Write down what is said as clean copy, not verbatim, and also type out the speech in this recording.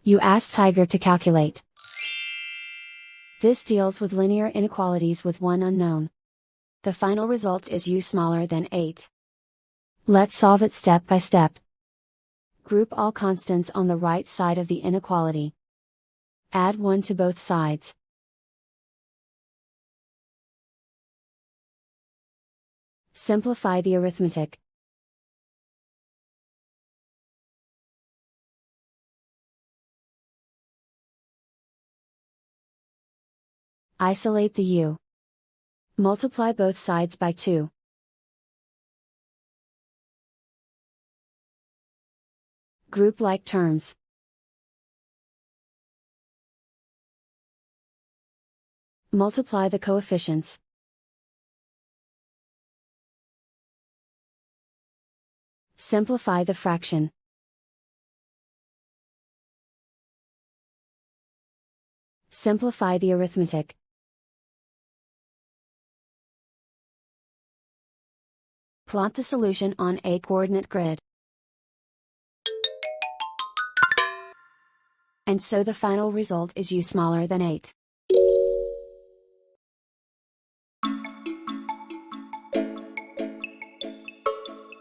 You ask Tiger to calculate. This deals with linear inequalities with one unknown. The final result is u smaller than 8. Let's solve it step by step. Group all constants on the right side of the inequality. Add 1 to both sides. Simplify the arithmetic. Isolate the u. Multiply both sides by 2. Group like terms. Multiply the coefficients. Simplify the fraction. Simplify the arithmetic. Plot the solution on a coordinate grid. And so the final result is u smaller than 8.